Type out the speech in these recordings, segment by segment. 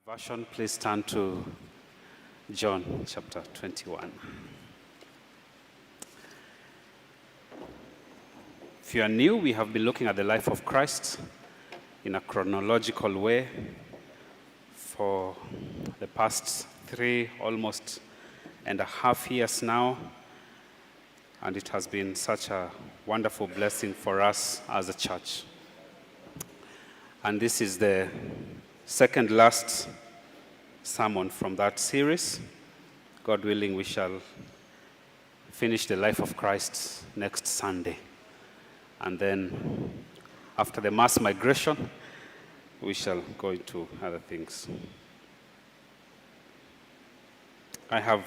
Version, please turn to John chapter 21. If you are new, we have been looking at the life of Christ in a chronological way for the past almost 3.5 years now. And it has been such a wonderful blessing for us as a church. And this is the second last sermon from that series. God willing, we shall finish the life of Christ next Sunday. And then after the mass migration, we shall go into other things. I have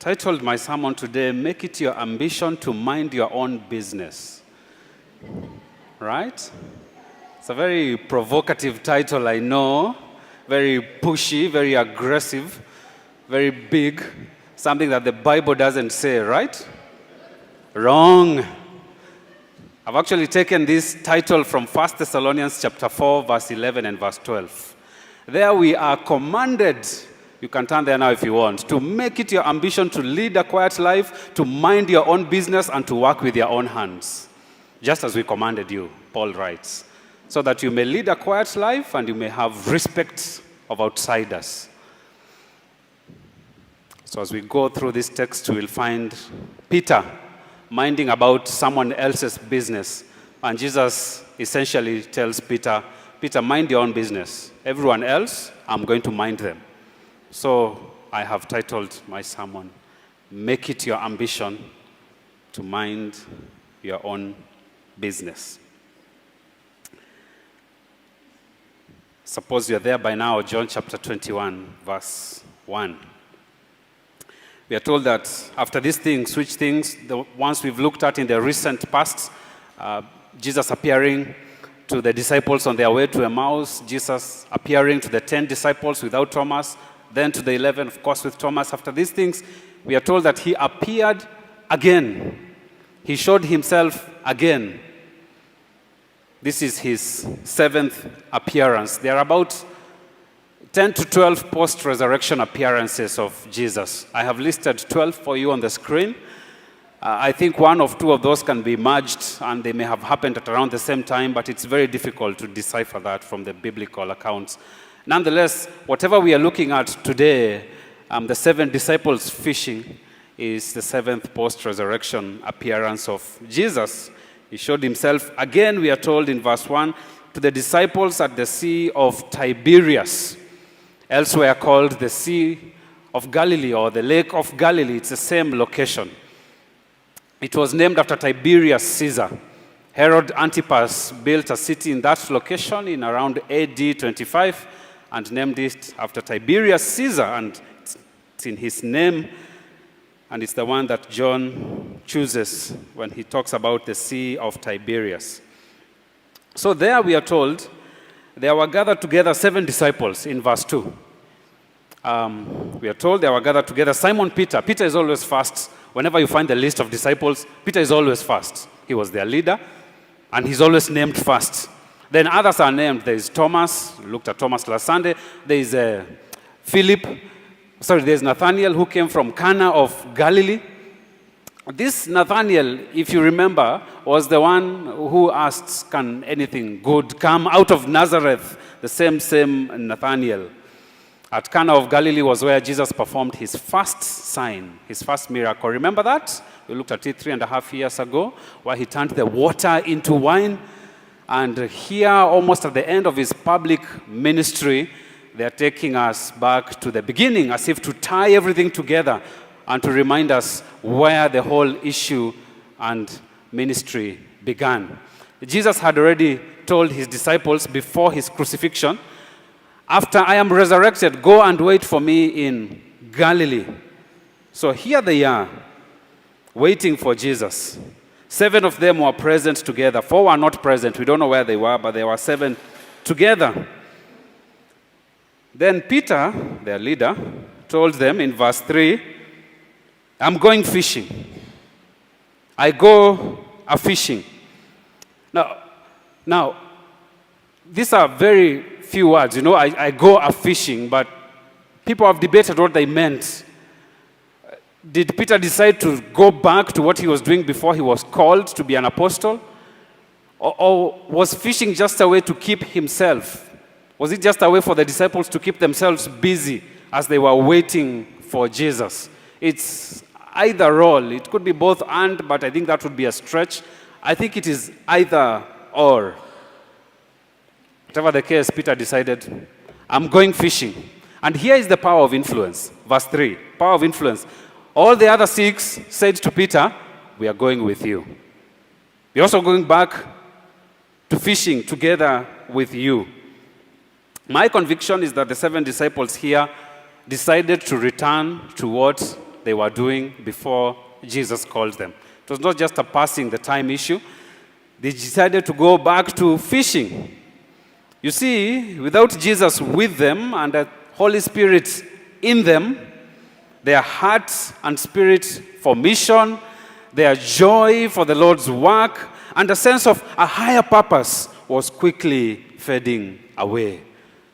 titled my sermon today, Make It Your Ambition to Mind Your Own Business. Right? It's a very provocative title, I know. Very pushy, very aggressive, very big. Something that the Bible doesn't say, right? Wrong. I've actually taken this title from 1 Thessalonians chapter 4, verse 11 and verse 12. There we are commanded, you can turn there now if you want, to make it your ambition to lead a quiet life, to mind your own business, and to work with your own hands. Just as we commanded you, Paul writes. So that you may lead a quiet life and you may have respect of outsiders. So as we go through this text, we will find Peter minding about someone else's business. And Jesus essentially tells Peter, mind your own business. Everyone else, I'm going to mind them. So I have titled my sermon, Make It Your Ambition to Mind Your Own Business. Suppose you're there by now, John chapter 21, verse 1. We are told that after these things, which things, the ones we've looked at in the recent past, Jesus appearing to the disciples on their way to Emmaus, Jesus appearing to the 10 disciples without Thomas, then to the 11, of course, with Thomas. After these things, we are told that he appeared again. He showed himself again. This is his 7th appearance. There are about 10 to 12 post-resurrection appearances of Jesus. I have listed 12 for you on the screen. I think one or two of those can be merged, and they may have happened at around the same time, but it's very difficult to decipher that from the biblical accounts. Nonetheless, whatever we are looking at today, the 7 disciples fishing, is the 7th post-resurrection appearance of Jesus. He showed himself again, we are told in verse 1, to the disciples at the Sea of Tiberias, elsewhere called the Sea of Galilee or the Lake of Galilee. It's the same location. It was named after Tiberius Caesar. Herod Antipas built a city in that location in around AD 25 and named it after Tiberius Caesar, and it's in his name. And it's the one that John chooses when he talks about the Sea of Tiberias. So there we are told, there were gathered together 7 disciples in verse 2. We are told there were gathered together Simon Peter. Peter is always first. Whenever you find the list of disciples, Peter is always first. He was their leader, and he's always named first. Then others are named. There is Thomas. We looked at Thomas last Sunday. There is there's Nathanael who came from Cana of Galilee. This Nathanael, if you remember, was the one who asked, can anything good come out of Nazareth? The same Nathanael. At Cana of Galilee was where Jesus performed his first sign, his first miracle. Remember that? We looked at it 3.5 years ago, where he turned the water into wine. And here, almost at the end of his public ministry, they are taking us back to the beginning, as if to tie everything together and to remind us where the whole issue and ministry began. Jesus had already told his disciples before his crucifixion, after I am resurrected, go and wait for me in Galilee. So here they are, waiting for Jesus. 7 of them were present together. 4 were not present. We don't know where they were, but there were 7 together. Then Peter, their leader, told them in verse 3, I'm going fishing. I go a-fishing. Now, These are very few words. You know, I go a-fishing, but people have debated what they meant. Did Peter decide to go back to what he was doing before he was called to be an apostle? Or was fishing just a way to keep himself? Was it just a way for the disciples to keep themselves busy as they were waiting for Jesus? It's either or. It could be both and, but I think that would be a stretch. I think it is either or. Whatever the case, Peter decided, I'm going fishing. And here is the power of influence. Verse 3, power of influence. All the other 6 said to Peter, we are going with you. We're also going back to fishing together with you. My conviction is that the 7 disciples here decided to return to what they were doing before Jesus called them. It was not just a passing the time issue. They decided to go back to fishing. You see, without Jesus with them and the Holy Spirit in them, their heart and spirit for mission, their joy for the Lord's work, and a sense of a higher purpose was quickly fading away.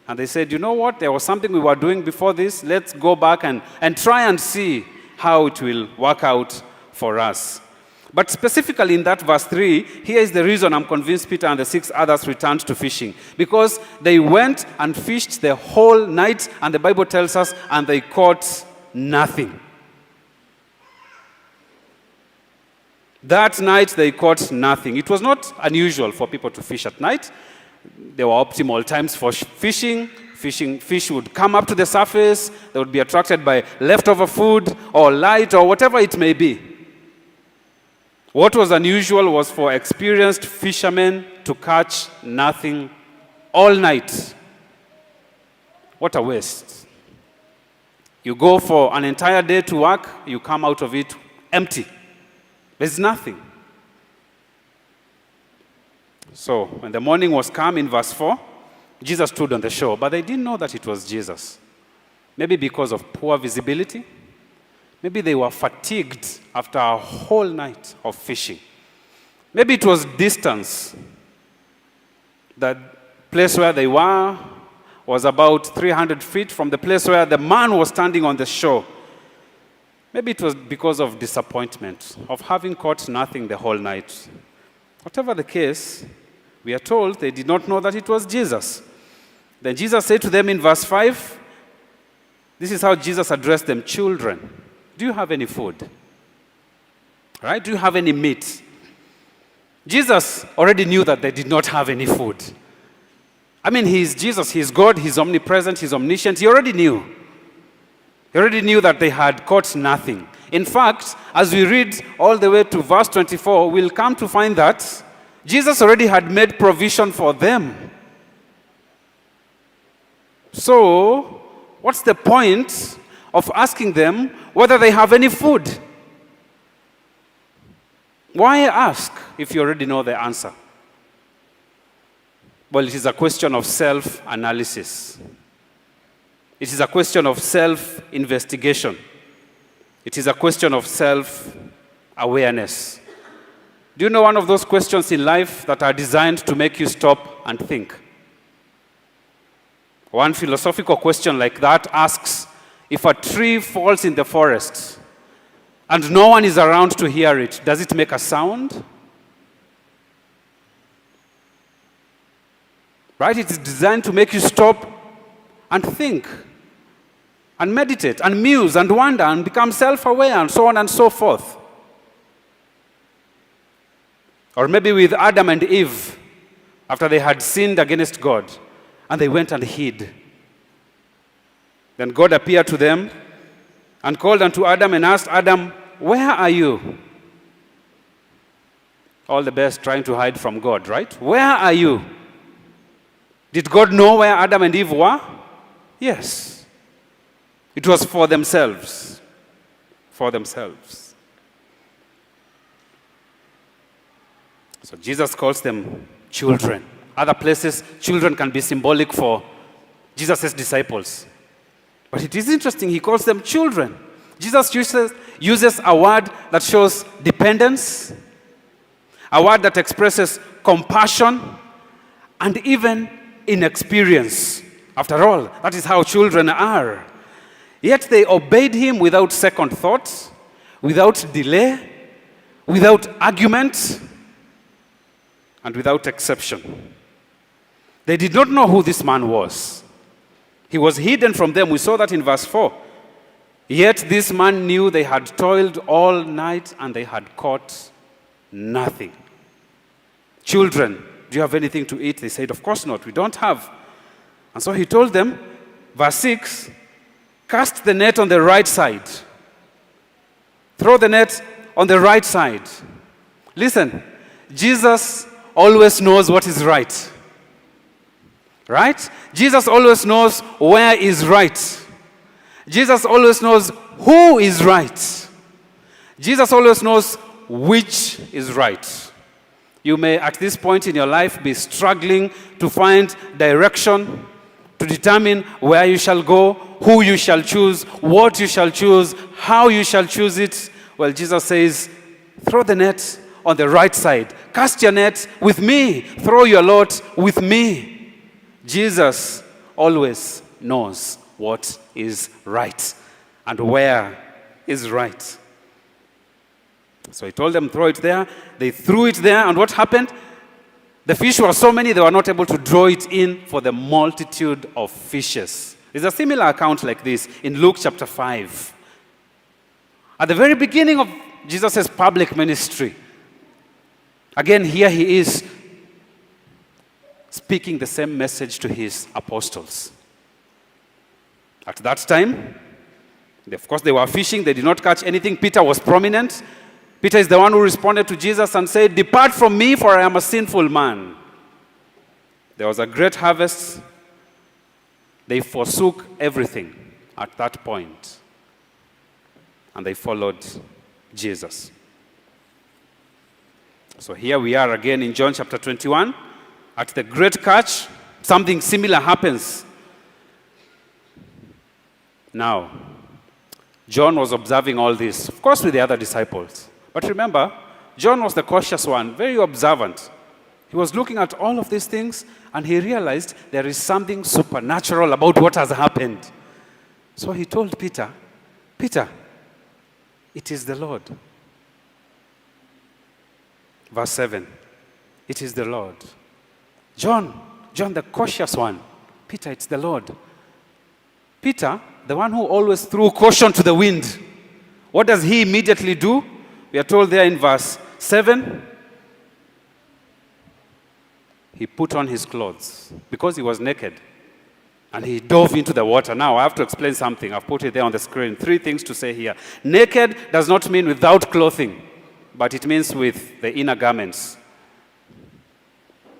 And they said, you know what, there was something we were doing before this. Let's go back and try and see how it will work out for us. But specifically in that verse 3, here is the reason I'm convinced Peter and the 6 others returned to fishing. Because they went and fished the whole night, and the Bible tells us, and they caught nothing. That night they caught nothing. It was not unusual for people to fish at night. There were optimal times for fishing. Fish would come up to the surface. They would be attracted by leftover food or light or whatever it may be. What was unusual was for experienced fishermen to catch nothing all night. What a waste. You go for an entire day to work, you come out of it empty. There's nothing. So, when the morning was come in verse 4, Jesus stood on the shore, but they didn't know that it was Jesus. Maybe because of poor visibility. Maybe they were fatigued after a whole night of fishing. Maybe it was distance. The place where they were was about 300 feet from the place where the man was standing on the shore. Maybe it was because of disappointment, of having caught nothing the whole night. Whatever the case, we are told they did not know that it was Jesus. Then Jesus said to them in verse 5, this is how Jesus addressed them, children, do you have any food? Right? Do you have any meat? Jesus already knew that they did not have any food. I mean, he is Jesus, he is God, he is omnipresent, he is omniscient. He already knew. He already knew that they had caught nothing. In fact, as we read all the way to verse 24, we'll come to find that Jesus already had made provision for them. So, what's the point of asking them whether they have any food? Why ask if you already know the answer? Well, it is a question of self-analysis. It is a question of self-investigation. It is a question of self-awareness. Do you know one of those questions in life that are designed to make you stop and think? One philosophical question like that asks, if a tree falls in the forest and no one is around to hear it, does it make a sound? Right? It is designed to make you stop and think and meditate and muse and wonder and become self-aware and so on and so forth. Or maybe with Adam and Eve, after they had sinned against God, and they went and hid. Then God appeared to them and called unto Adam and asked Adam, where are you? All the best trying to hide from God, right? Where are you? Did God know where Adam and Eve were? Yes. It was for themselves. For themselves. So Jesus calls them children. Other places, children can be symbolic for Jesus' disciples. But it is interesting, he calls them children. Jesus uses a word that shows dependence, a word that expresses compassion, and even inexperience. After all, that is how children are. Yet they obeyed him without second thought, without delay, without argument, and without exception. They did not know who this man was. He was hidden from them. We saw that in verse 4. Yet this man knew they had toiled all night and they had caught nothing. Children, do you have anything to eat? They said, of course not, we don't have. And so he told them, verse 6, cast the net on the right side. Throw the net on the right side. Listen, Jesus always knows what is right. Right? Jesus always knows where is right. Jesus always knows who is right. Jesus always knows which is right. You may, at this point in your life, be struggling to find direction, to determine where you shall go, who you shall choose, what you shall choose, how you shall choose it. Well, Jesus says, throw the net on the right side. Cast your net with me. Throw your lot with me. Jesus always knows what is right and where is right. So he told them, throw it there. They threw it there, and what happened? The fish were so many, they were not able to draw it in for the multitude of fishes. There's a similar account like this in Luke chapter 5. At the very beginning of Jesus' public ministry, again, here he is speaking the same message to his apostles. At that time, of course, they were fishing. They did not catch anything. Peter was prominent. Peter is the one who responded to Jesus and said, depart from me, for I am a sinful man. There was a great harvest. They forsook everything at that point, and they followed Jesus. So here we are again in John chapter 21. At the great catch, something similar happens. Now, John was observing all this, of course, with the other disciples. But remember, John was the cautious one, very observant. He was looking at all of these things, and he realized there is something supernatural about what has happened. So he told Peter, Peter, it is the Lord. Verse 7, it is the Lord. John, the cautious one. Peter, it's the Lord. Peter, the one who always threw caution to the wind. What does he immediately do? We are told there in verse 7, he put on his clothes because he was naked, and he dove into the water. Now, I have to explain something. I've put it there on the screen. 3 things to say here. Naked does not mean without clothing, but it means with the inner garments,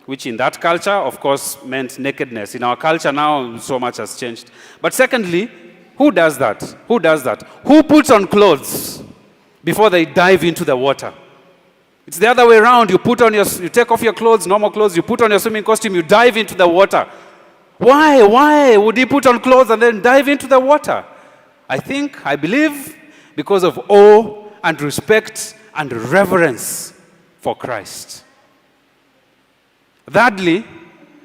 which in that culture, of course, meant nakedness. In our culture now, so much has changed. But secondly, who does that? Who does that? Who puts on clothes before they dive into the water? It's the other way around. You take off your clothes, normal clothes, you put on your swimming costume, you dive into the water. Why would he put on clothes and then dive into the water? I believe, because of awe and respect and reverence for Christ. Thirdly,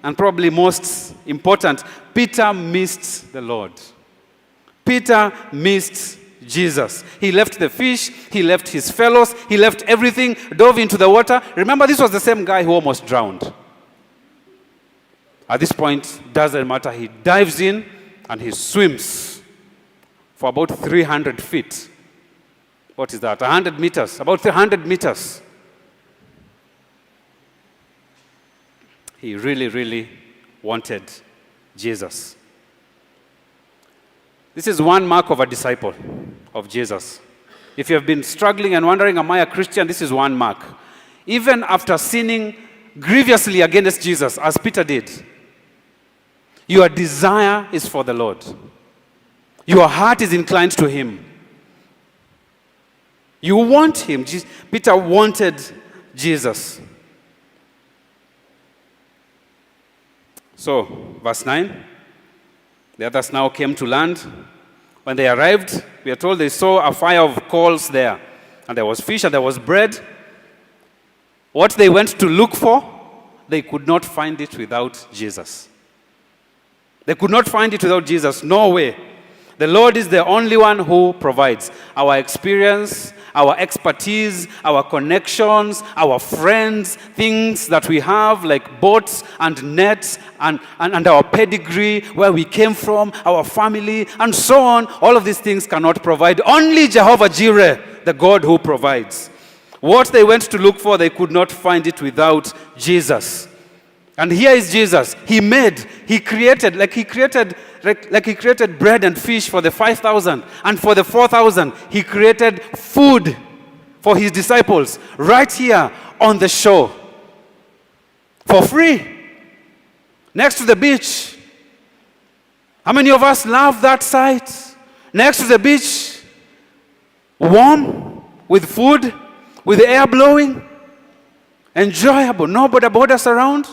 and probably most important, Peter missed the Lord. Peter missed Jesus. He left the fish, he left his fellows, he left everything, dove into the water. Remember, this was the same guy who almost drowned. At this point, doesn't matter. He dives in and he swims for about 300 feet. What is that? 100 meters, about 300 meters. He really, really wanted Jesus. This is one mark of a disciple of Jesus. If you have been struggling and wondering, am I a Christian? This is one mark. Even after sinning grievously against Jesus, as Peter did, your desire is for the Lord. Your heart is inclined to him. You want him. Peter wanted Jesus. So, verse 9, the others now came to land. When they arrived, we are told they saw a fire of coals there. And there was fish and there was bread. What they went to look for, they could not find it without Jesus. They could not find it without Jesus. No way. The Lord is the only one who provides. Our experience, our expertise, our connections, our friends, things that we have like boats and nets and our pedigree, where we came from, our family, and so on. All of these things cannot provide. Only Jehovah Jireh, the God who provides. What they went to look for, they could not find it without Jesus. And here is Jesus. He created bread and fish for the 5,000. And for the 4,000, he created food for his disciples right here on the shore. For free. Next to the beach. How many of us love that sight? Next to the beach. Warm, with food, with the air blowing. Enjoyable. No border borders around.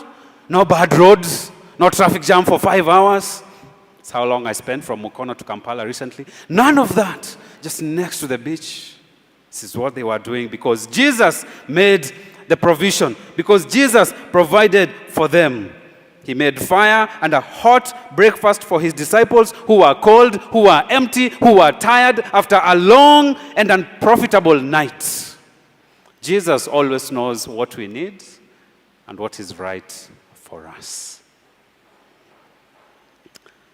No bad roads, no traffic jam for 5 hours. That's how long I spent from Mukono to Kampala recently. None of that. Just next to the beach. This is what they were doing because Jesus made the provision. Because Jesus provided for them. He made fire and a hot breakfast for his disciples who were cold, who were empty, who were tired after a long and unprofitable night. Jesus always knows what we need and what is right for us.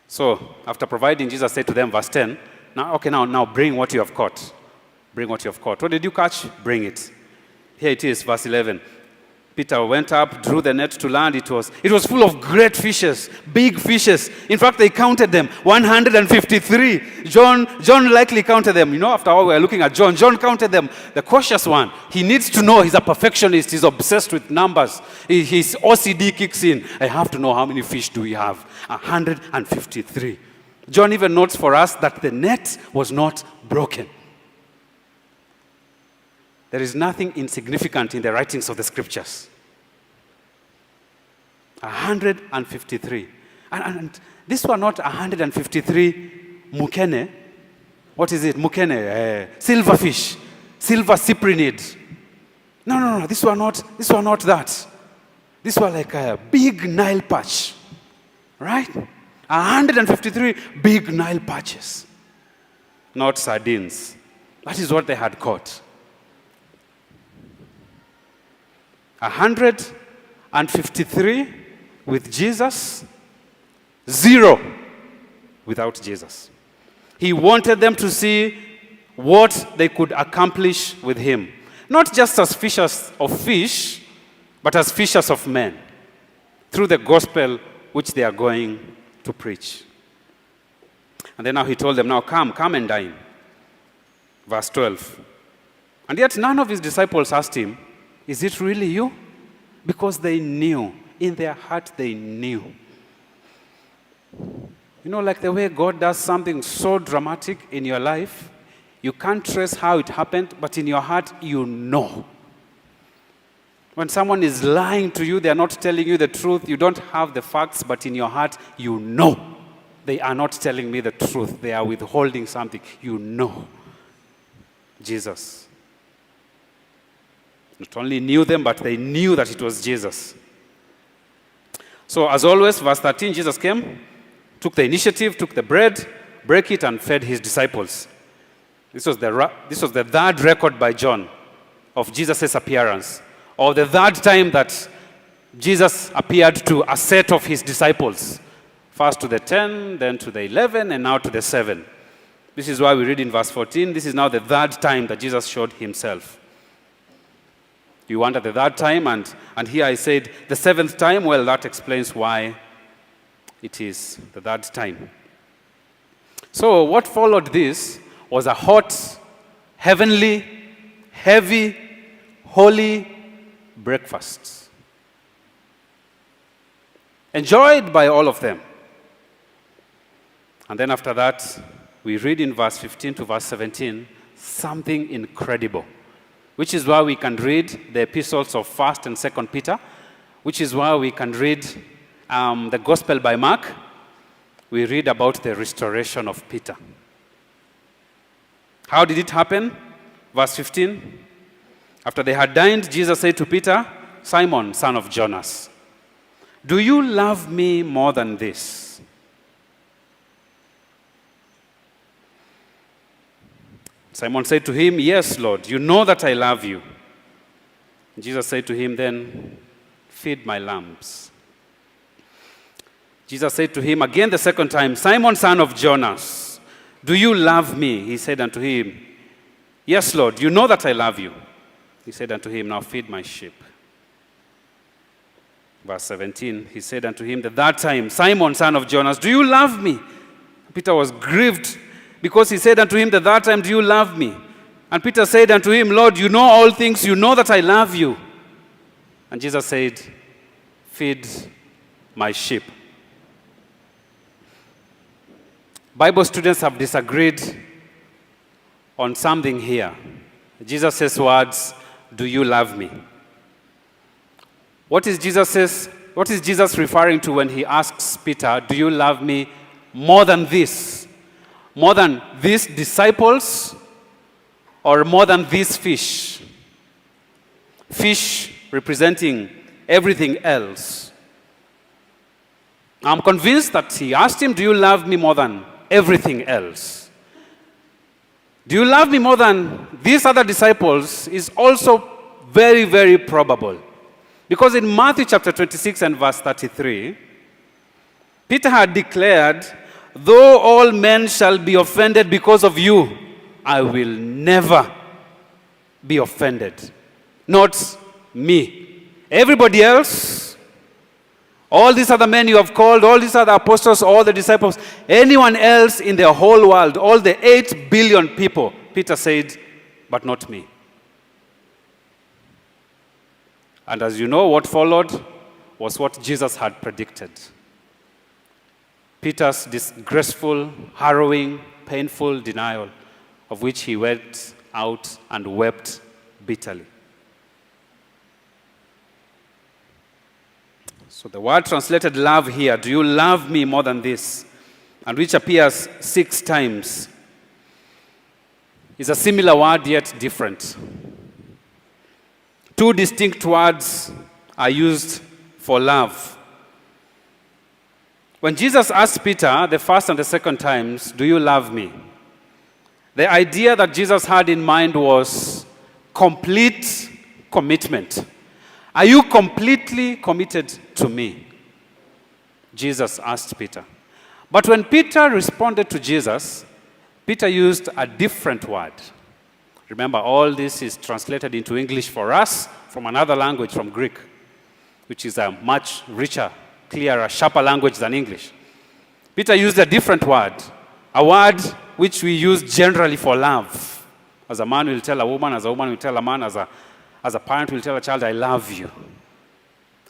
So, after providing, Jesus said to them, verse 10, now bring what you have caught. Bring what you have caught. What did you catch? Bring it. Here it is, verse 11. Peter went up, drew the net to land. It was full of great fishes, big fishes. In fact, they counted them, 153. John likely counted them. You know, after all, we are looking at John. John counted them. The cautious one, he needs to know. He's a perfectionist. He's obsessed with numbers. His OCD kicks in. I have to know how many fish do we have. 153. John even notes for us that the net was not broken. There is nothing insignificant in the writings of the scriptures. 153. And these were not 153 mukene. What is it? Mukene. Silverfish. Silver cyprinid. No. These were not that. These were like a big Nile perch. Right? 153 big Nile perches. Not sardines. That is what they had caught. 153 with Jesus, 0 without Jesus. He wanted them to see what they could accomplish with him. Not just as fishers of fish, but as fishers of men. Through the gospel which they are going to preach. And then now he told them, now come and dine. Verse 12. And yet none of his disciples asked him, is it really you? Because they knew. In their heart, they knew. You know, like the way God does something so dramatic in your life, you can't trace how it happened, but in your heart, you know. When someone is lying to you, they are not telling you the truth, you don't have the facts, but in your heart, you know. They are not telling me the truth. They are withholding something. You know. Jesus. Not only knew them, but they knew that it was Jesus. So as always, verse 13, Jesus came, took the initiative, took the bread, broke it, and fed his disciples. This was the third record by John of Jesus' appearance, or the third time that Jesus appeared to a set of his disciples. First to the 10, then to the 11, and now to the 7. This is why we read in verse 14, this is now the third time that Jesus showed himself. You wonder the third time, and here I said the 7th time. Well, that explains why it is the third time. So what followed this was a hot, heavenly, heavy, holy breakfast. Enjoyed by all of them. And then after that, we read in verse 15 to verse 17, something incredible. Which is why we can read the epistles of 1st and 2nd Peter, which is why we can read the Gospel by Mark. We read about the restoration of Peter. How did it happen? Verse 15. After they had dined, Jesus said to Peter, Simon, son of Jonas, do you love me more than this? Simon said to him, "Yes, Lord, you know that I love you." Jesus said to him, "Then feed my lambs." Jesus said to him again the second time, "Simon, son of Jonas, do you love me?" He said unto him, "Yes, Lord, you know that I love you." He said unto him, "Now feed my sheep." Verse 17, he said unto him the third time, "Simon, son of Jonas, do you love me?" Peter was grieved because he said unto him the third time, "Do you love me?" And Peter said unto him, "Lord, you know all things, you know that I love you." And Jesus said, "Feed my sheep." Bible students have disagreed on something here. Jesus says words, "Do you love me?" What is Jesus referring to when he asks Peter, "Do you love me more than this? More than these disciples or more than these fish?" Fish representing everything else. I'm convinced that he asked him, "Do you love me more than everything else?" "Do you love me more than these other disciples?" is also very, very probable. Because in Matthew chapter 26 and verse 33, Peter had declared, "Though all men shall be offended because of you, I will never be offended." Not me. Everybody else, all these other men you have called, all these other apostles, all the disciples, anyone else in the whole world, all the 8 billion people, Peter said, but not me. And as you know, what followed was what Jesus had predicted. Peter's disgraceful, harrowing, painful denial, of which he went out and wept bitterly. So the word translated love here, "Do you love me more than this?" and which appears 6 times, is a similar word yet different. 2 distinct words are used for love. When Jesus asked Peter the first and the second times, "Do you love me?" the idea that Jesus had in mind was complete commitment. Are you completely committed to me? Jesus asked Peter. But when Peter responded to Jesus, Peter used a different word. Remember, all this is translated into English for us from another language, from Greek, which is a much richer, clearer, sharper language than English. Peter used a different word, a word which we use generally for love. As a man will tell a woman, as a woman will tell a man, as a parent will tell a child, "I love you."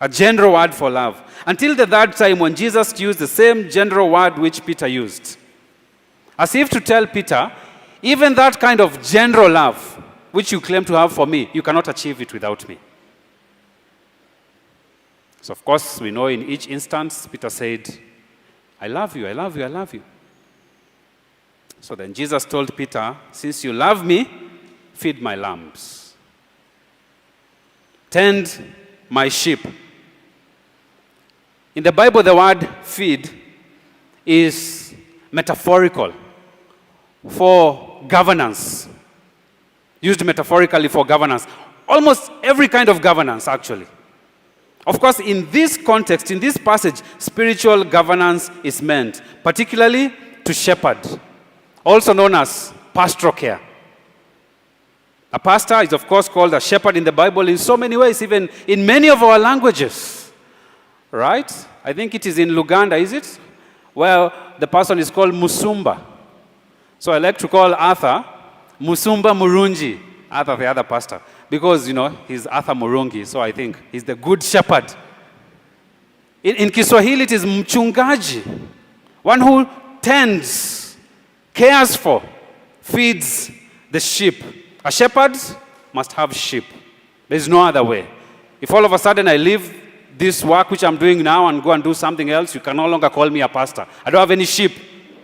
A general word for love. Until the third time when Jesus used the same general word which Peter used. As if to tell Peter, even that kind of general love which you claim to have for me, you cannot achieve it without me. So of course, we know in each instance, Peter said, "I love you, I love you, I love you." So then Jesus told Peter, "Since you love me, feed my lambs. Tend my sheep." In the Bible, the word feed is metaphorical for governance. Used metaphorically for governance. Almost every kind of governance, actually. Of course, in this context, in this passage, spiritual governance is meant, particularly to shepherd, also known as pastoral care. A pastor is, of course, called a shepherd in the Bible in so many ways, even in many of our languages. Right? I think it is in Luganda, is it? Where the person is called Musumba. So I like to call Arthur Musumba Murungi, Arthur the other pastor, because, he's Arthur Murungi, so I think he's the good shepherd. In Kiswahili, it is mchungaji, one who tends, cares for, feeds the sheep. A shepherd must have sheep. There's no other way. If all of a sudden I leave this work which I'm doing now and go and do something else, you can no longer call me a pastor. I don't have any sheep.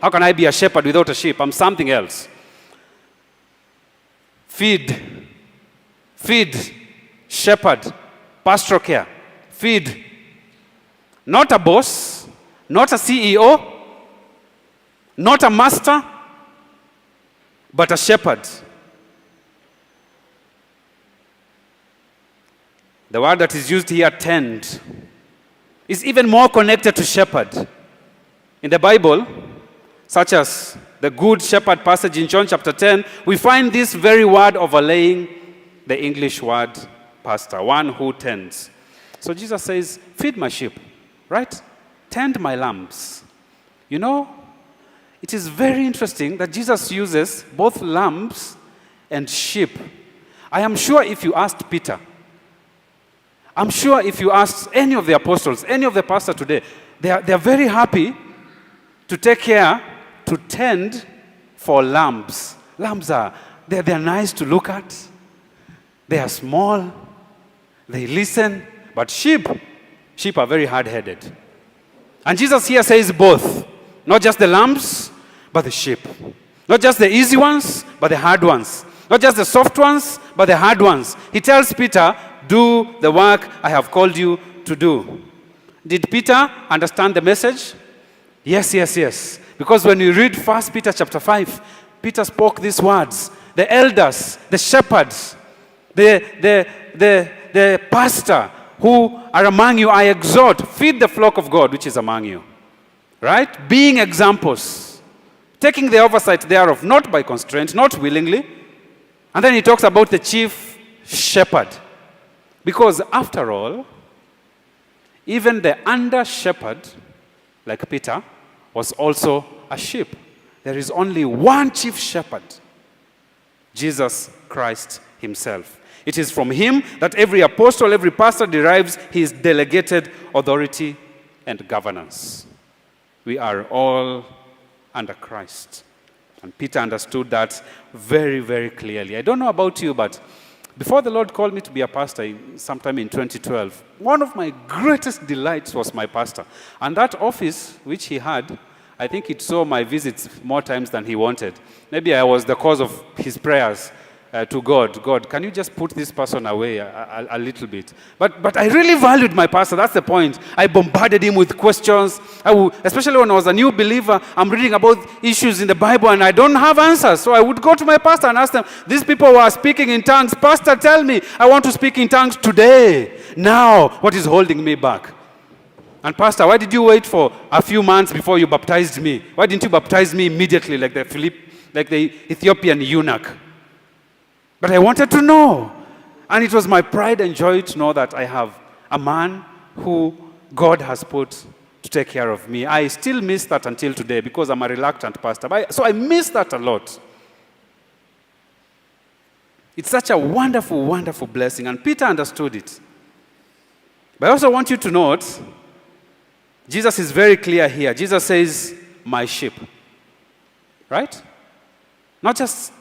How can I be a shepherd without a sheep? I'm something else. Feed, shepherd, pastoral care, feed. Not a boss, not a CEO, not a master, but a shepherd The word that is used here, tend, is even more connected to shepherd. In the Bible, such as the Good Shepherd passage in John chapter 10, we find this very word overlaying the English word pastor, one who tends. So Jesus says, feed my sheep, right? Tend my lambs. You know, it is very interesting that Jesus uses both lambs and sheep. I am sure if you asked Peter, I'm sure if you asked any of the apostles, any of the pastors today, they are very happy to take care, to tend for lambs. Lambs they're nice to look at. They are small. They listen. But sheep are very hard-headed. And Jesus here says both. Not just the lambs, but the sheep. Not just the easy ones, but the hard ones. Not just the soft ones, but the hard ones. He tells Peter, do the work I have called you to do. Did Peter understand the message? Yes. Because when you read 1 Peter chapter 5, Peter spoke these words. The elders, the shepherds, the pastor who are among you, I exhort, feed the flock of God which is among you. Right? Being examples. Taking the oversight thereof, not by constraint, not willingly. And then he talks about the chief shepherd. Because after all, even the under shepherd, like Peter, was also a sheep. There is only one chief shepherd, Jesus Christ himself. It is from him that every apostle, every pastor derives his delegated authority and governance. We are all under Christ. And Peter understood that very, very clearly. I don't know about you, but before the Lord called me to be a pastor sometime in 2012, one of my greatest delights was my pastor. And that office which he had, I think it saw my visits more times than he wanted. Maybe I was the cause of his prayers to God. God, can you just put this person away a little bit? But I really valued my pastor. That's the point. I bombarded him with questions. Especially when I was a new believer, I'm reading about issues in the Bible and I don't have answers. So I would go to my pastor and ask them, these people who are speaking in tongues, Pastor, tell me, I want to speak in tongues today. Now, what is holding me back? And Pastor, why did you wait for a few months before you baptized me? Why didn't you baptize me immediately like the Ethiopian eunuch? But I wanted to know. And it was my pride and joy to know that I have a man who God has put to take care of me. I still miss that until today because I'm a reluctant pastor. So I miss that a lot. It's such a wonderful, wonderful blessing. And Peter understood it. But I also want you to note, Jesus is very clear here. Jesus says, my sheep. Right? Not just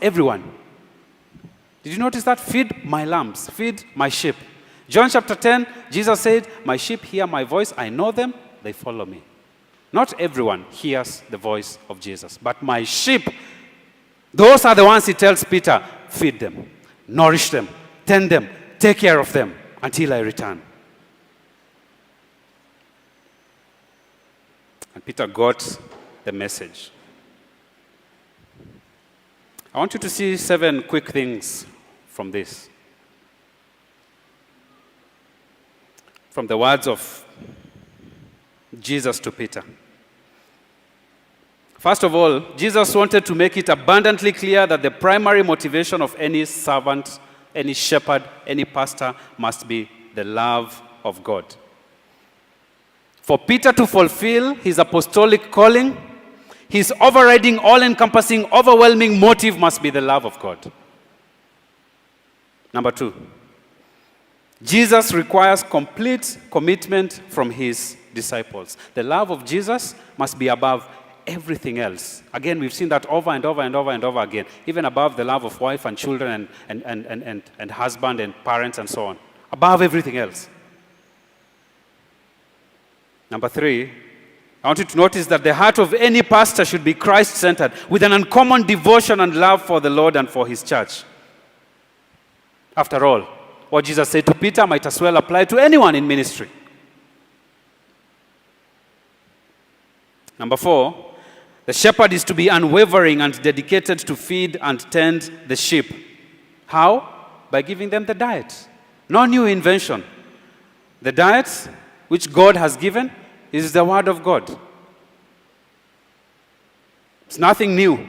everyone. Did you notice that? Feed my lambs, feed my sheep. John chapter 10, Jesus said, my sheep hear my voice, I know them, they follow me. Not everyone hears the voice of Jesus, but my sheep, those are the ones he tells Peter, feed them, nourish them, tend them, take care of them until I return. And Peter got the message. I want you to see 7 quick things from this. From the words of Jesus to Peter. First of all, Jesus wanted to make it abundantly clear that the primary motivation of any servant, any shepherd, any pastor must be the love of God. For Peter to fulfill his apostolic calling, his overriding, all-encompassing, overwhelming motive must be the love of God. Number 2, Jesus requires complete commitment from his disciples. The love of Jesus must be above everything else. Again, we've seen that over and over and over and over again, even above the love of wife and children and husband and parents and so on. Above everything else. Number 3, I want you to notice that the heart of any pastor should be Christ-centered, with an uncommon devotion and love for the Lord and for his church. After all, what Jesus said to Peter might as well apply to anyone in ministry. Number 4, the shepherd is to be unwavering and dedicated to feed and tend the sheep. How? By giving them the diet, No new invention. The diet which God has given is the Word of God. It's nothing new.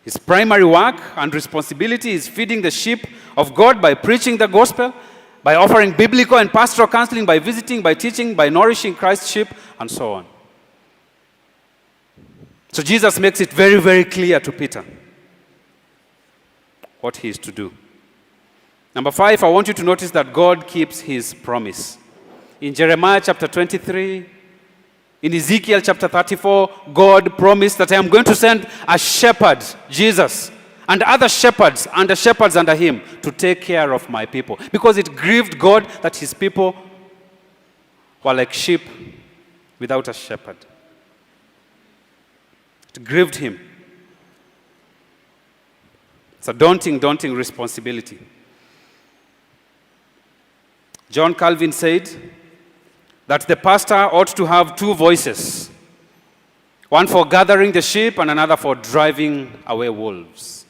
His primary work and responsibility is feeding the sheep of God by preaching the gospel, by offering biblical and pastoral counseling, by visiting, by teaching, by nourishing Christ's sheep, and so on. So Jesus makes it very, very clear to Peter what he is to do. Number 5, I want you to notice that God keeps his promise. In Jeremiah chapter 23, in Ezekiel chapter 34, God promised that I am going to send a shepherd, Jesus, and other shepherds and the shepherds under him to take care of my people. Because it grieved God that his people were like sheep without a shepherd. It grieved him. It's a daunting responsibility. John Calvin said that the pastor ought to have 2 voices, one for gathering the sheep and another for driving away wolves.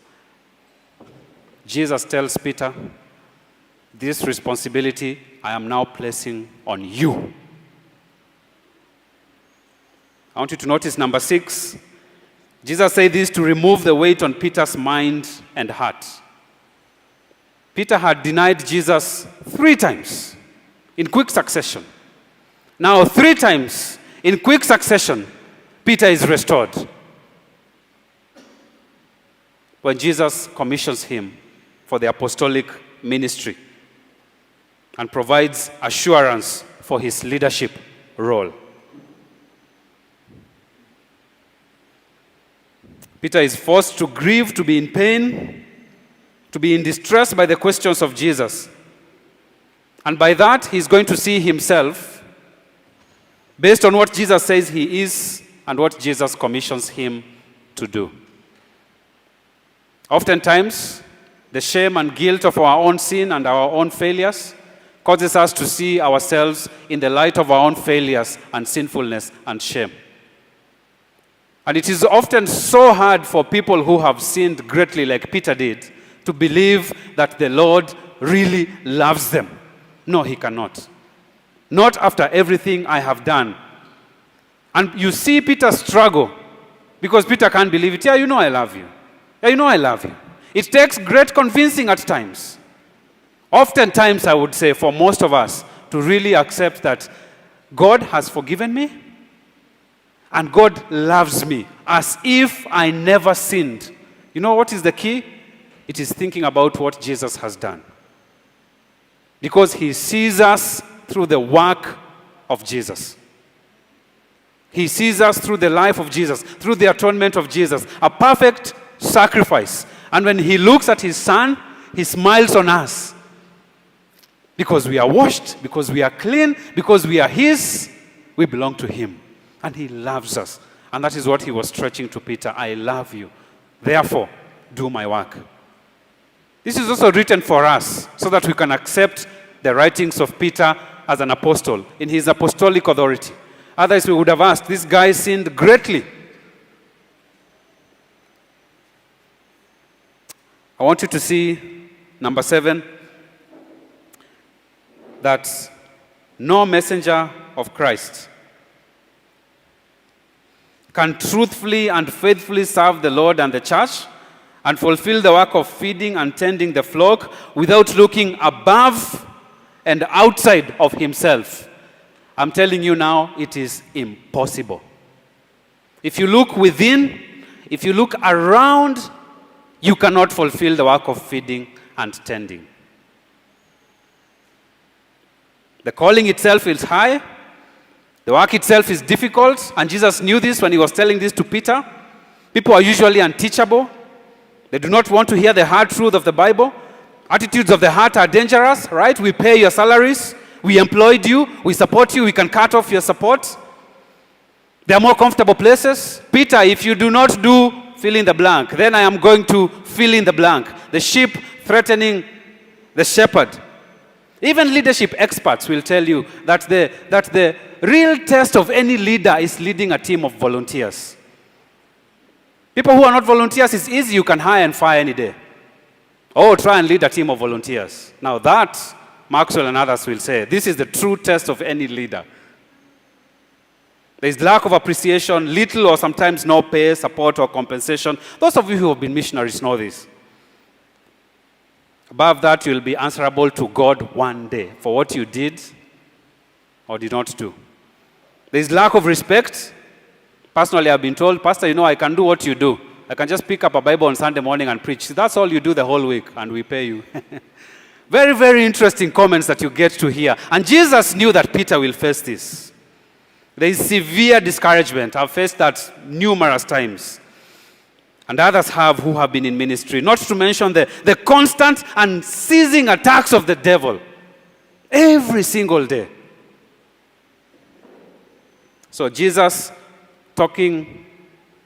Jesus tells Peter, this responsibility I am now placing on you. I want you to notice number 6. Jesus said this to remove the weight on Peter's mind and heart. Peter had denied Jesus 3 times in quick succession. Now 3 times in quick succession, Peter is restored. When Jesus commissions him for the apostolic ministry and provides assurance for his leadership role. Peter is forced to grieve, to be in pain, to be in distress by the questions of Jesus. And by that, he's going to see himself based on what Jesus says he is and what Jesus commissions him to do. Oftentimes, the shame and guilt of our own sin and our own failures causes us to see ourselves in the light of our own failures and sinfulness and shame. And it is often so hard for people who have sinned greatly, like Peter did, to believe that the Lord really loves them. No, he cannot. Not after everything I have done. And you see Peter struggle because Peter can't believe it. Yeah, you know I love you. Yeah, you know I love you. It takes great convincing at times. Oftentimes, I would say, for most of us, to really accept that God has forgiven me and God loves me as if I never sinned. You know what is the key? It is thinking about what Jesus has done. Because he sees us through the work of Jesus. He sees us through the life of Jesus, through the atonement of Jesus, a perfect sacrifice. And when he looks at his son, he smiles on us. Because we are washed, because we are clean, because we are his, we belong to him. And he loves us. And that is what he was stretching to Peter. I love you. Therefore, do my work. This is also written for us so that we can accept the writings of Peter as an apostle in his apostolic authority. Otherwise, we would have asked, this guy sinned greatly. I want you to see, number 7, that no messenger of Christ can truthfully and faithfully serve the Lord and the church and fulfill the work of feeding and tending the flock without looking above and outside of himself. I'm telling you now, it is impossible. If you look within, if you look around, you cannot fulfill the work of feeding and tending. The calling itself is high. The work itself is difficult. And Jesus knew this when he was telling this to Peter. People are usually unteachable. They do not want to hear the hard truth of the Bible. Attitudes of the heart are dangerous, right? We pay your salaries. We employed you. We support you. We can cut off your support. There are more comfortable places. Peter, if you do not do fill in the blank, then I am going to fill in the blank. The sheep threatening the shepherd. Even leadership experts will tell you that the real test of any leader is leading a team of volunteers. People who are not volunteers, it's easy. You can hire and fire any day. Oh, try and lead a team of volunteers. Now that Maxwell and others will say, this is the true test of any leader. There is lack of appreciation, little or sometimes no pay, support, or compensation. Those of you who have been missionaries know this. Above that, you will be answerable to God one day for what you did or did not do. There is lack of respect. Personally, I've been told, Pastor, I can do what you do. I can just pick up a Bible on Sunday morning and preach. That's all you do the whole week, and we pay you. Very, very interesting comments that you get to hear. And Jesus knew that Peter will face this. There is severe discouragement. I've faced that numerous times. And others have who have been in ministry. Not to mention the constant and ceasing attacks of the devil. Every single day. So Jesus, talking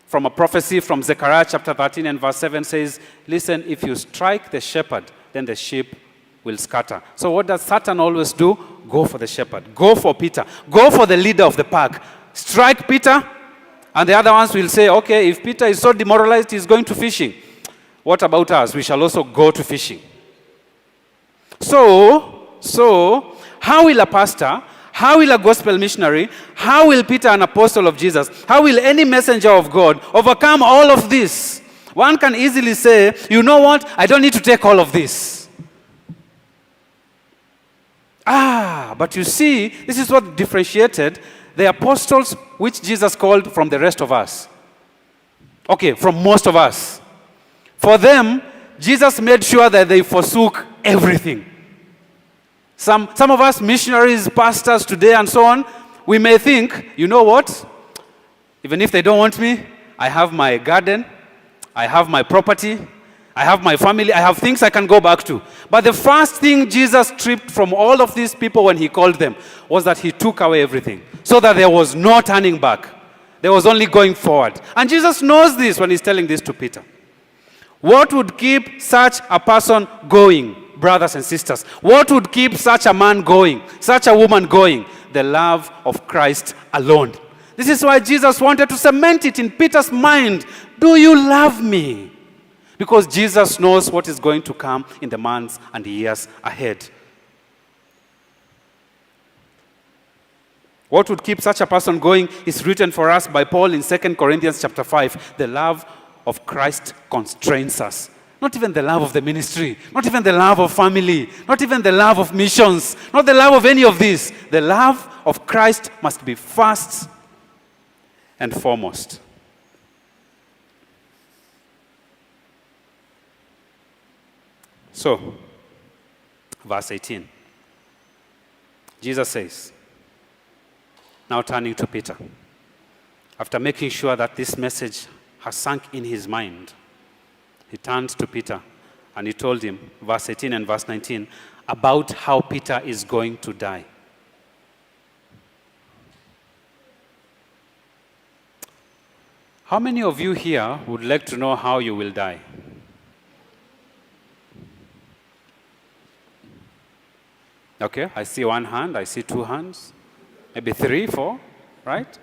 from a prophecy from Zechariah chapter 13 and verse 7 says, listen, if you strike the shepherd, then the sheep will scatter. So what does Satan always do? Go for the shepherd. Go for Peter. Go for the leader of the pack. Strike Peter, and the other ones will say, okay, if Peter is so demoralized, he's going to fishing. What about us? We shall also go to fishing. So, how will a pastor, how will a gospel missionary, how will Peter, an apostle of Jesus, how will any messenger of God overcome all of this? One can easily say, you know what? I don't need to take all of this. But you see, this is what differentiated the apostles which Jesus called from the rest of us. Okay, from most of us. For them, Jesus made sure that they forsook everything. Some of us missionaries, pastors today and so on, we may think, you know what? Even if they don't want me, I have my garden, I have my property, I have my family, I have things I can go back to. But the first thing Jesus stripped from all of these people when he called them was that he took away everything. So that there was no turning back. There was only going forward. And Jesus knows this when he's telling this to Peter. What would keep such a person going, brothers and sisters? What would keep such a man going, such a woman going? The love of Christ alone. This is why Jesus wanted to cement it in Peter's mind. Do you love me? Because Jesus knows what is going to come in the months and the years ahead. What would keep such a person going is written for us by Paul in 2 Corinthians chapter 5. The love of Christ constrains us. Not even the love of the ministry, not even the love of family, not even the love of missions, not the love of any of this. The love of Christ must be first and foremost. So, verse 18. Jesus says, now turning to Peter, after making sure that this message has sunk in his mind, he turned to Peter and he told him, verse 18 and verse 19, about how Peter is going to die. How many of you here would like to know how you will die? Okay, I see one hand, I see two hands, maybe 3, 4, right?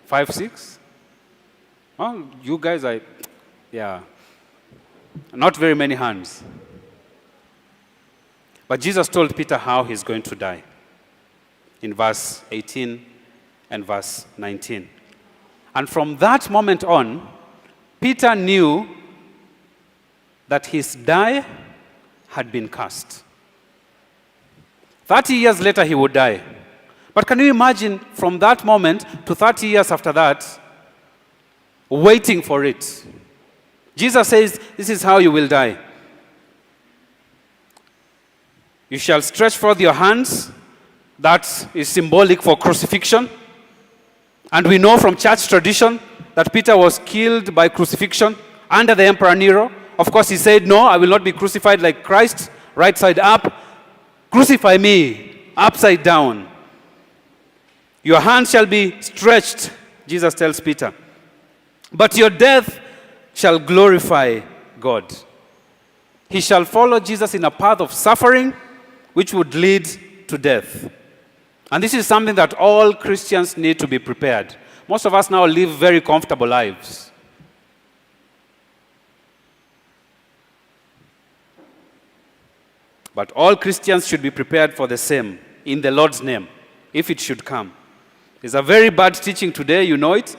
5, 6. Well, you guys not very many hands. But Jesus told Peter how he's going to die in verse 18 and verse 19. And from that moment on, Peter knew that his die had been cast. 30 years later, he would die. But can you imagine from that moment to 30 years after that, waiting for it? Jesus says, this is how you will die. You shall stretch forth your hands. That is symbolic for crucifixion. And we know from church tradition that Peter was killed by crucifixion under the Emperor Nero. Of course, he said, no, I will not be crucified like Christ, right side up. Crucify me upside down. Your hands shall be stretched, Jesus tells Peter. But your death shall glorify God. He shall follow Jesus in a path of suffering, which would lead to death. And this is something that all Christians need to be prepared. Most of us now live very comfortable lives. But all Christians should be prepared for the same in the Lord's name, if it should come. It's a very bad teaching today, you know it.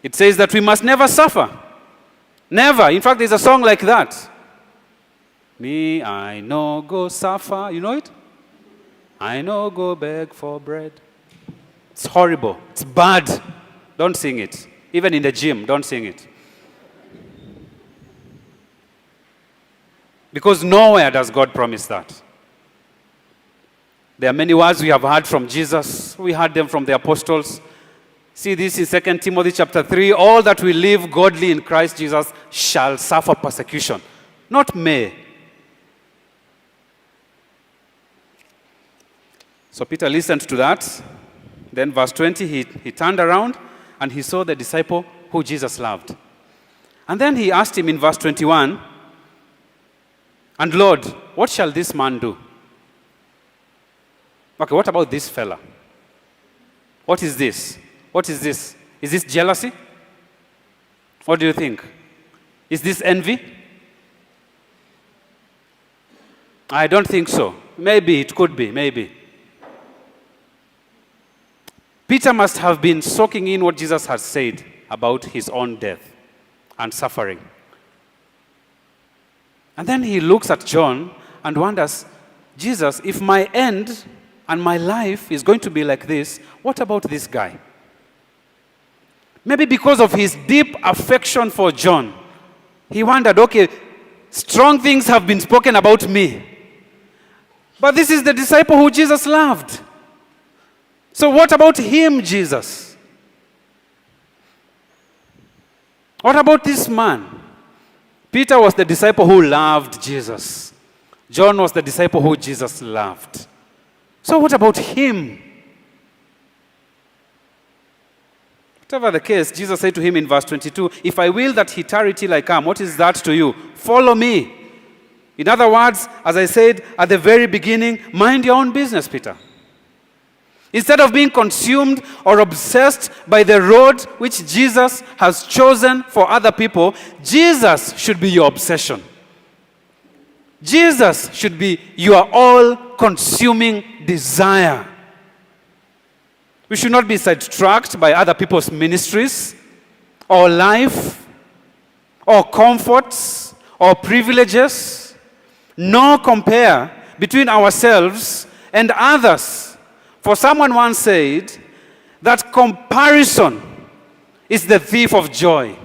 It says that we must never suffer. Never. In fact, there's a song like that. Me, I no go suffer. You know it? I no go beg for bread. It's horrible. It's bad. Don't sing it. Even in the gym, don't sing it. Because nowhere does God promise that. There are many words we have heard from Jesus. We heard them from the apostles. See this in 2 Timothy chapter 3. All that will live godly in Christ Jesus shall suffer persecution. Not may. So Peter listened to that. Then verse 20, he turned around and he saw the disciple who Jesus loved. And then he asked him in verse 21, "And Lord, what shall this man do?" Okay, what about this fella? What is this? What is this? Is this jealousy? What do you think? Is this envy? I don't think so. Maybe it could be, maybe. Peter must have been soaking in what Jesus had said about his own death and suffering. And then he looks at John and wonders, Jesus, if my end and my life is going to be like this, what about this guy? Maybe because of his deep affection for John, he wondered, okay, strong things have been spoken about me. But this is the disciple who Jesus loved. So what about him, Jesus? What about this man? Peter was the disciple who loved Jesus. John was the disciple who Jesus loved. So what about him? Whatever the case, Jesus said to him in verse 22, "If I will that he tarry till I come, what is that to you? Follow me." In other words, as I said at the very beginning, mind your own business, Peter. Instead of being consumed or obsessed by the road which Jesus has chosen for other people, Jesus should be your obsession. Jesus should be your all-consuming desire. We should not be sidetracked by other people's ministries, or life, or comforts, or privileges, nor compare between ourselves and others. For someone once said that comparison is the thief of joy.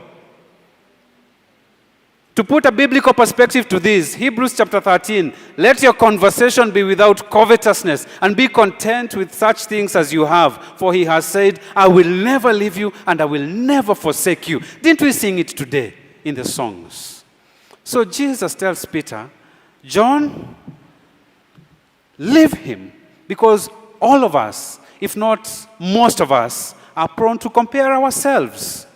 To put a biblical perspective to this, Hebrews chapter 13, let your conversation be without covetousness and be content with such things as you have. For he has said, I will never leave you and I will never forsake you. Didn't we sing it today in the songs? So Jesus tells Peter, John, leave him, because all of us, if not most of us, are prone to compare ourselves.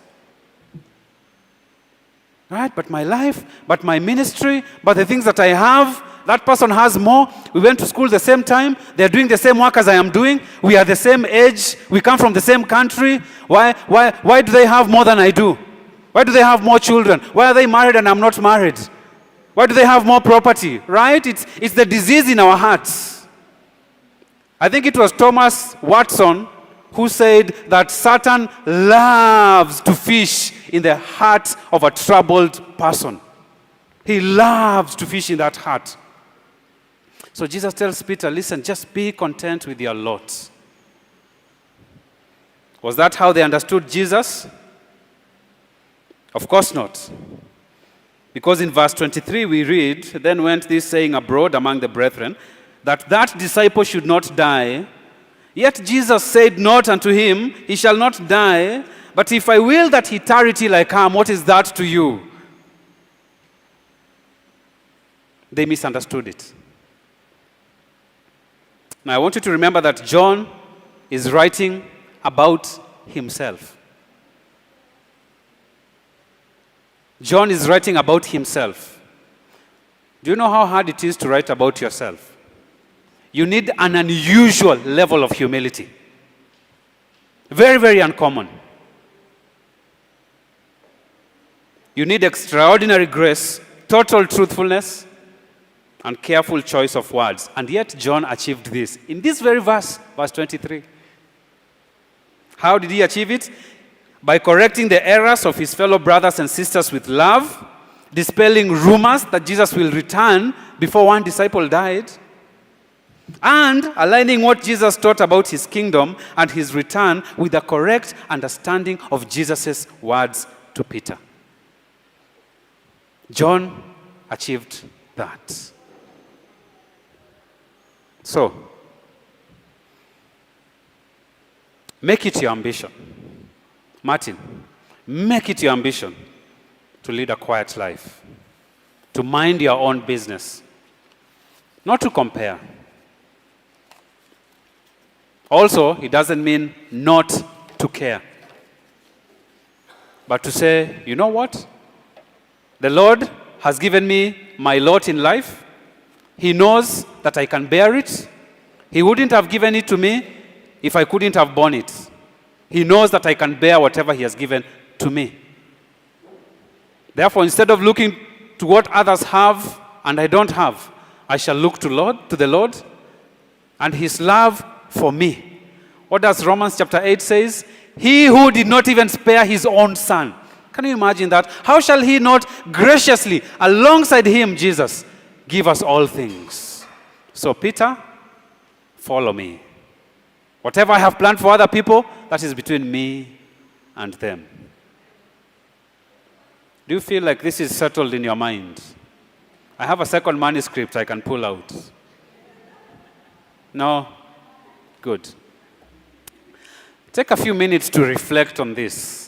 Right? But my life, but my ministry, but the things that I have, that person has more. We went to school the same time. They're doing the same work as I am doing. We are the same age. We come from the same country. Why do they have more than I do? Why do they have more children? Why are they married and I'm not married? Why do they have more property? Right? It's the disease in our hearts. I think it was Thomas Watson who said that Satan loves to fish in the heart of a troubled person. He loves to fish in that heart. So Jesus tells Peter, listen, just be content with your lot. Was that how they understood Jesus? Of course not. Because in verse 23 we read, then went this saying abroad among the brethren, that disciple should not die. Yet Jesus said not unto him, he shall not die, but if I will that he tarry till I come, what is that to you? They misunderstood it. Now I want you to remember that John is writing about himself. John is writing about himself. Do you know how hard it is to write about yourself? You need an unusual level of humility. Very, very uncommon. You need extraordinary grace, total truthfulness, and careful choice of words. And yet John achieved this in this very verse, verse 23. How did he achieve it? By correcting the errors of his fellow brothers and sisters with love, dispelling rumors that Jesus will return before one disciple died, and aligning what Jesus taught about his kingdom and his return with a correct understanding of Jesus' words to Peter. John achieved that. So, make it your ambition. Martin, make it your ambition to lead a quiet life, to mind your own business, not to compare. Also, it doesn't mean not to care, but to say, you know what? The Lord has given me my lot in life. He knows that I can bear it. He wouldn't have given it to me if I couldn't have borne it. He knows that I can bear whatever he has given to me. Therefore, instead of looking to what others have and I don't have, I shall look to the Lord and his love for me. What does Romans chapter 8 says? He who did not even spare his own son. Can you imagine that? How shall he not graciously, alongside him, Jesus, give us all things? So Peter, follow me. Whatever I have planned for other people, that is between me and them. Do you feel like this is settled in your mind? I have a second manuscript I can pull out. No? Good. Take a few minutes to reflect on this.